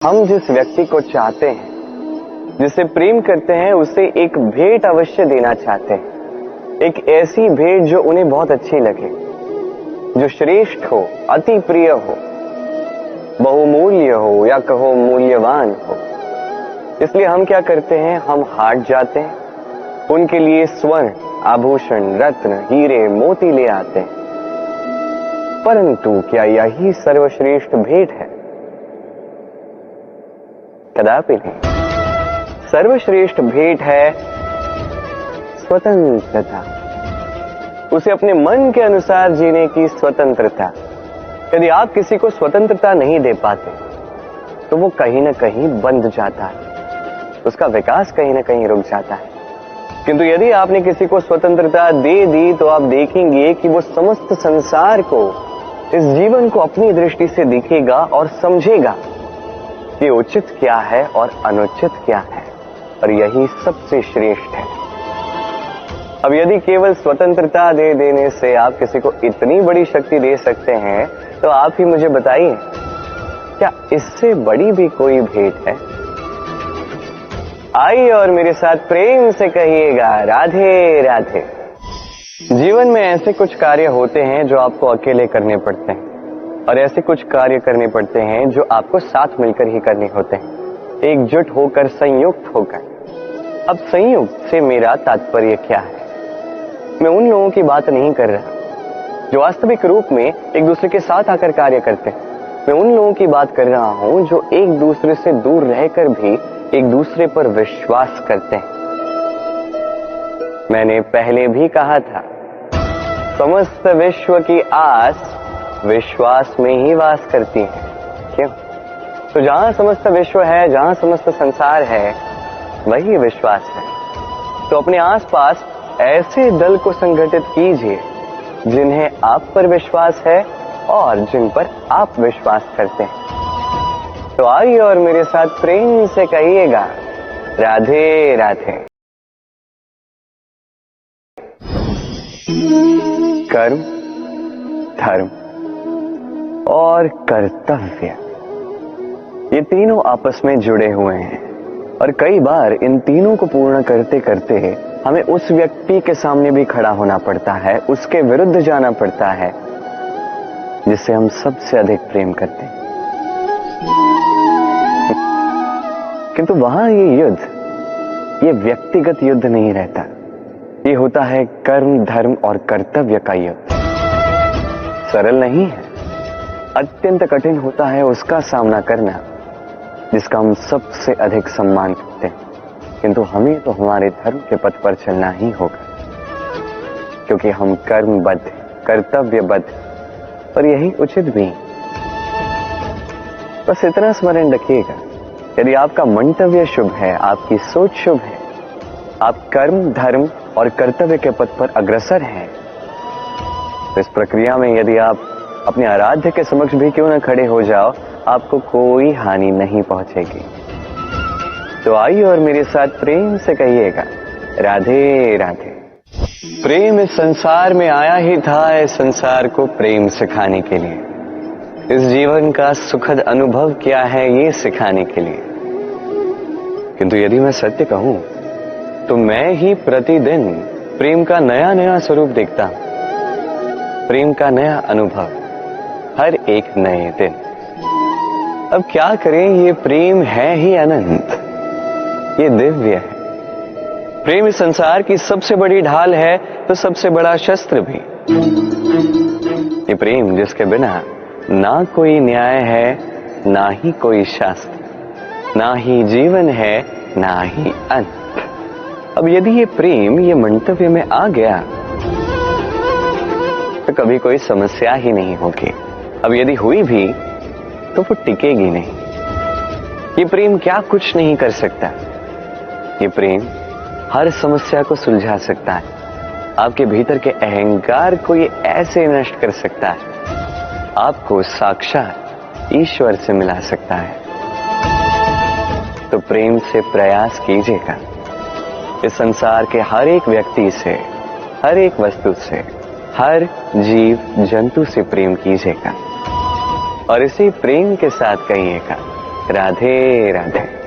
हम जिस व्यक्ति को चाहते हैं, जिसे प्रेम करते हैं, उसे एक भेंट अवश्य देना चाहते हैं। एक ऐसी भेंट जो उन्हें बहुत अच्छी लगे, जो श्रेष्ठ हो, अति प्रिय हो, बहुमूल्य हो या कहो मूल्यवान हो। इसलिए हम क्या करते हैं, हम हाट जाते हैं, उनके लिए स्वर्ण, आभूषण, रत्न, हीरे, मोती ले आते हैं। परंतु क्या यही सर्वश्रेष्ठ भेंट है? कदापि नहीं। सर्वश्रेष्ठ भेंट है स्वतंत्रता, उसे अपने मन के अनुसार जीने की स्वतंत्रता। यदि आप किसी को स्वतंत्रता नहीं दे पाते तो वो कहीं ना कहीं बंध जाता है, उसका विकास कहीं ना कहीं रुक जाता है। किंतु यदि आपने किसी को स्वतंत्रता दे दी तो आप देखेंगे कि वो समस्त संसार को, इस जीवन को अपनी दृष्टि से देखेगा और समझेगा कि उचित क्या है और अनुचित क्या है, और यही सबसे श्रेष्ठ है। अब यदि केवल स्वतंत्रता दे देने से आप किसी को इतनी बड़ी शक्ति दे सकते हैं, तो आप ही मुझे बताइए, क्या इससे बड़ी भी कोई भेंट है? आइए और मेरे साथ प्रेम से कहिएगा, राधे राधे। जीवन में ऐसे कुछ कार्य होते हैं जो आपको अकेले करने पड़ते हैं, और ऐसे कुछ कार्य करने पड़ते हैं जो आपको साथ मिलकर ही करने होते हैं, एकजुट होकर, संयुक्त होकर। अब संयुक्त से मेरा तात्पर्य क्या है? मैं उन लोगों की बात नहीं कर रहा जो वास्तविक रूप में एक दूसरे के साथ आकर कार्य करते हैं। मैं उन लोगों की बात कर रहा हूं जो एक दूसरे से दूर रहकर भी एक दूसरे पर विश्वास करते हैं। मैंने पहले भी कहा था, समस्त विश्व की आस विश्वास में ही वास करती है। क्यों? तो जहां समस्त विश्व है, जहां समस्त संसार है, वही विश्वास है। तो अपने आसपास ऐसे दल को संगठित कीजिए जिन्हें आप पर विश्वास है और जिन पर आप विश्वास करते हैं। तो आइए और मेरे साथ प्रेम से कहिएगा, राधे राधे। कर्म, धर्म और कर्तव्य, ये तीनों आपस में जुड़े हुए हैं, और कई बार इन तीनों को पूर्ण करते करते हमें उस व्यक्ति के सामने भी खड़ा होना पड़ता है, उसके विरुद्ध जाना पड़ता है जिसे हम सबसे अधिक प्रेम करते हैं। किंतु वहां ये युद्ध, ये व्यक्तिगत युद्ध नहीं रहता, ये होता है कर्म, धर्म और कर्तव्य का युद्ध। सरल नहीं है, अत्यंत कठिन होता है उसका सामना करना जिसका हम सबसे अधिक सम्मान करते हैं। किंतु हमें तो हमारे धर्म के पथ पर चलना ही होगा, क्योंकि हम कर्मबद्ध, कर्तव्यबद्ध, और यही उचित भी। बस इतना स्मरण रखिएगा, यदि आपका मंतव्य शुभ है, आपकी सोच शुभ है, आप कर्म, धर्म और कर्तव्य के पथ पर अग्रसर हैं, तो इस प्रक्रिया में यदि आप अपने आराध्य के समक्ष भी क्यों न खड़े हो जाओ, आपको कोई हानि नहीं पहुंचेगी। तो आइए और मेरे साथ प्रेम से कहिएगा, राधे राधे। प्रेम इस संसार में आया ही था, इस संसार को प्रेम सिखाने के लिए, इस जीवन का सुखद अनुभव क्या है ये सिखाने के लिए। किंतु यदि मैं सत्य कहूं तो मैं ही प्रतिदिन प्रेम का नया नया स्वरूप देखता हूं, प्रेम का नया अनुभव हर एक नए दिन। अब क्या करें, ये प्रेम है ही अनंत, ये दिव्य है। प्रेम इस संसार की सबसे बड़ी ढाल है, तो सबसे बड़ा शस्त्र भी। ये प्रेम जिसके बिना ना कोई न्याय है, ना ही कोई शास्त्र, ना ही जीवन है, ना ही अंत। अब यदि ये प्रेम ये मंतव्य में आ गया तो कभी कोई समस्या ही नहीं होगी। अब यदि हुई भी तो वो टिकेगी नहीं। ये प्रेम क्या कुछ नहीं कर सकता, ये प्रेम हर समस्या को सुलझा सकता है, आपके भीतर के अहंकार को ये ऐसे नष्ट कर सकता है, आपको साक्षात ईश्वर से मिला सकता है। तो प्रेम से प्रयास कीजिएगा, इस संसार के हर एक व्यक्ति से, हर एक वस्तु से, हर जीव जंतु से प्रेम कीजिएगा, और इसी प्रेम के साथ कहिएगा, राधे राधे।